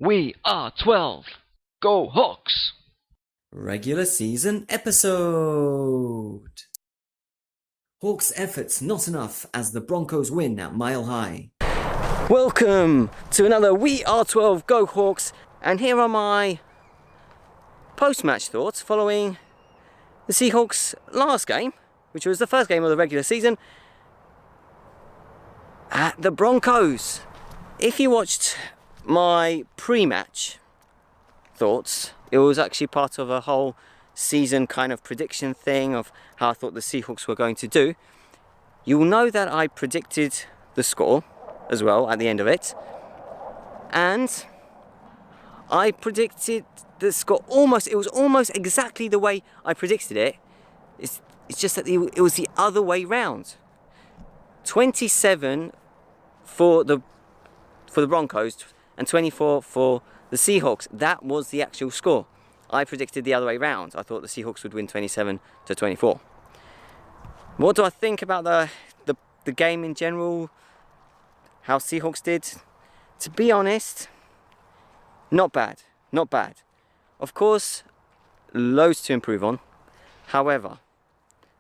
We are 12. Go Hawks! Regular season episode. Hawks' efforts not enough as the Broncos win at Mile High. Welcome to another We Are 12 Go Hawks, and here are my post-match thoughts following the Seahawks' last game, which was the first game of the regular season, at the Broncos. If you watched my pre-match thoughts, it was actually part of a whole season kind of prediction thing of how I thought the Seahawks were going to do. You will know that I predicted the score as well at the end of it, and I predicted the score it was almost exactly the way I predicted it. It's just that it was the other way round. 27 for the Broncos and 24 for the Seahawks. That was the actual score. I predicted the other way round. I thought the Seahawks would win 27-24. What do I think about the game in general? How Seahawks did? To be honest, not bad. Not bad. Of course, loads to improve on. However,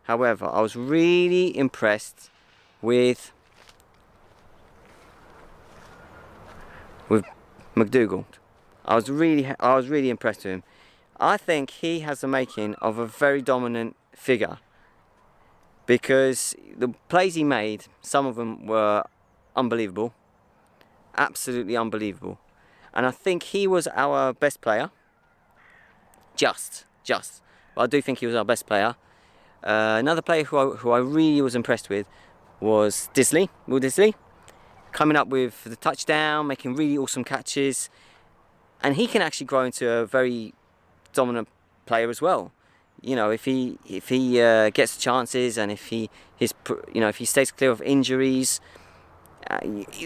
I was really impressed with McDougall. I was really impressed with him. I think he has the making of a very dominant figure, because the plays he made, some of them were unbelievable, absolutely unbelievable, and I think he was our best player. Just, but I do think he was our best player. Another player who I really was impressed with was Will Disley, coming up with the touchdown, making really awesome catches, and he can actually grow into a very dominant player as well. You know, if he gets chances, and if he stays clear of injuries,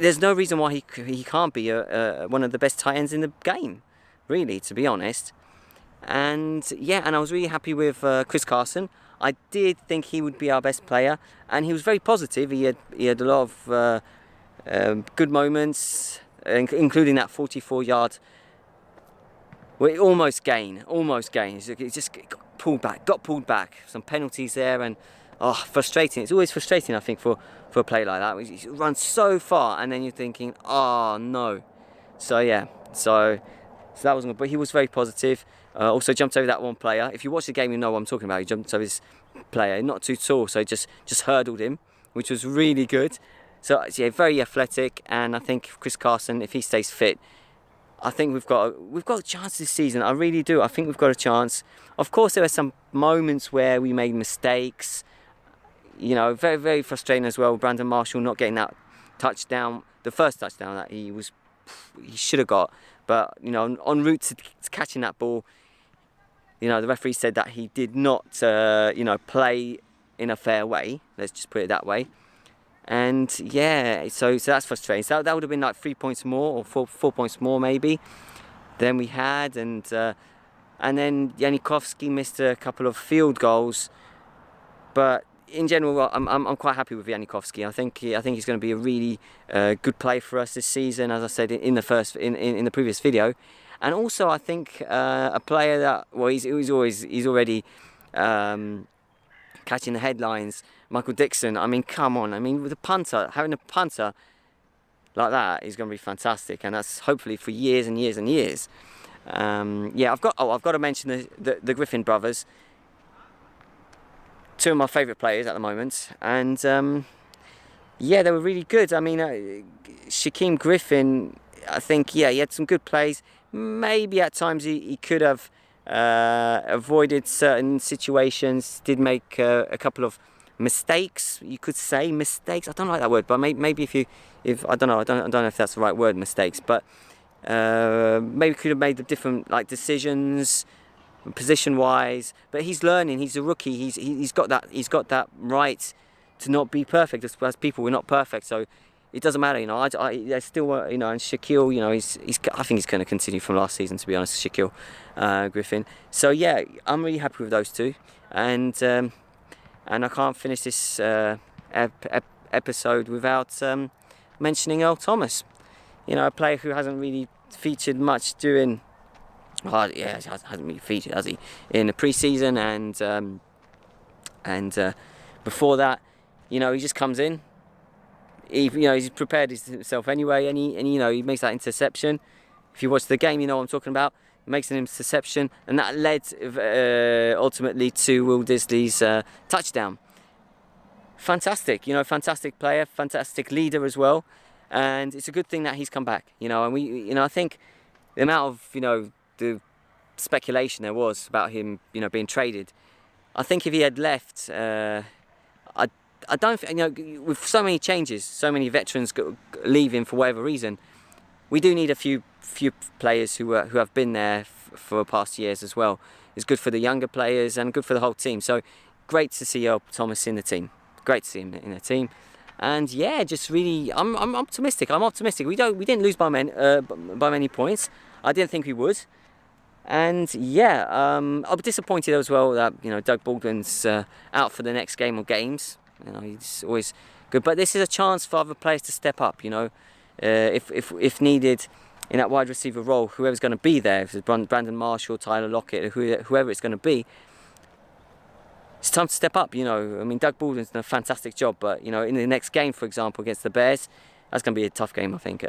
there's no reason why he can't be one of the best tight ends in the game, really, to be honest. And yeah, and I was really happy with Chris Carson. I did think he would be our best player, and he was very positive. He had a lot of good moments, including that 44-yard. Well, almost gain. He just got pulled back. Some penalties there, and frustrating. It's always frustrating, I think, for a play like that. He runs so far, and then you're thinking, oh no. So yeah, so that wasn't good. But he was very positive. Also jumped over that one player. If you watch the game, you know what I'm talking about. He jumped over this player, not too tall, so he just hurdled him, which was really good. So yeah, very athletic, and I think Chris Carson, if he stays fit, I think we've got a chance this season. I really do. I think we've got a chance. Of course, there were some moments where we made mistakes. You know, very, very frustrating as well. Brandon Marshall not getting that touchdown, the first touchdown that he should have got. But you know, en route to catching that ball, you know, the referee said that he did not, play in a fair way. Let's just put it that way. And yeah, so that's frustrating. So that would have been like 3 points more, or 4 points more maybe than we had. And then Janikowski missed a couple of field goals. But in general, I'm quite happy with Janikowski. I think he's going to be a really good player for us this season, as I said in the previous video. And also, I think a player that he's already catching the headlines. Michael Dixon. I mean, come on. I mean, with having a punter like that is going to be fantastic, and that's hopefully for years and years and years. Yeah, I've got to mention the Griffin brothers. Two of my favourite players at the moment, and yeah, they were really good. I mean, Shaquem Griffin, I think, he had some good plays. Maybe at times he could have avoided certain situations. Did make a couple of mistakes. You could say mistakes. I don't like that word, but maybe if I don't know if that's the right word, mistakes. But maybe could have made the different decisions, position-wise. But he's learning. He's a rookie. He's got that right to not be perfect. As people, we're not perfect, so it doesn't matter. You know, I still and Shaquille. You know, I think he's going to continue from last season, to be honest. Shaquille Griffin. So yeah, I'm really happy with those two, and I can't finish this episode without mentioning Earl Thomas. You know, a player who hasn't really featured much during. Well, yeah, he hasn't really featured, has he? In the pre-season and before that, you know, he just comes in. He's prepared himself anyway, and he makes that interception. If you watch the game, you know what I'm talking about. He makes an interception, and that led ultimately to Will Disley's touchdown. Fantastic, fantastic player, fantastic leader as well, and it's a good thing that he's come back. And I think the amount of the speculation there was about him, being traded. I think if he had left, I don't think, with so many changes, so many veterans leaving for whatever reason, we do need a few players who have been there for past years as well. It's good for the younger players and good for the whole team. So great to see Earl Thomas in the team. Great to see him in the team. And yeah, just really, I'm optimistic. We didn't lose by many points. I didn't think we would. And yeah, I'll be disappointed as well that Doug Baldwin's out for the next game or games. He's always good, but this is a chance for other players to step up. If needed in that wide receiver role, whoever's going to be there, if it's Brandon Marshall, Tyler Lockett, whoever it's going to be, it's time to step up. I mean, Doug Baldwin's done a fantastic job, but in the next game, for example, against the Bears, that's going to be a tough game, I think.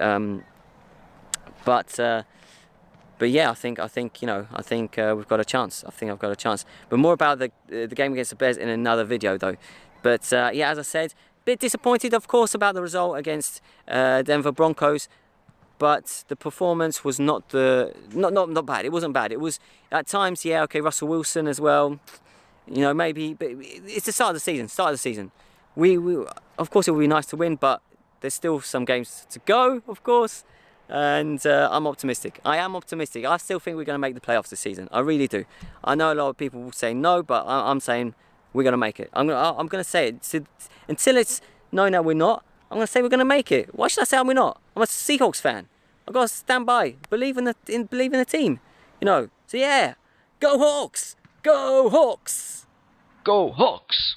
But yeah, I think we've got a chance. I think I've got a chance. But more about the game against the Bears in another video, though. But yeah, as I said, a bit disappointed, of course, about the result against Denver Broncos. But the performance was not bad. It wasn't bad. It was at times, yeah, okay, Russell Wilson as well. Maybe, but it's the start of the season. We of course it would be nice to win, but there's still some games to go, of course. And I'm optimistic. I am optimistic. I still think we're going to make the playoffs this season. I really do. I know a lot of people will say no, but I'm saying we're going to make it. I'm going to say it until it's no, we're not. I'm going to say we're going to make it. Why should I say we're not? I'm a Seahawks fan. I've got to stand by, believe in the team. So yeah, go Hawks! Go Hawks! Go Hawks!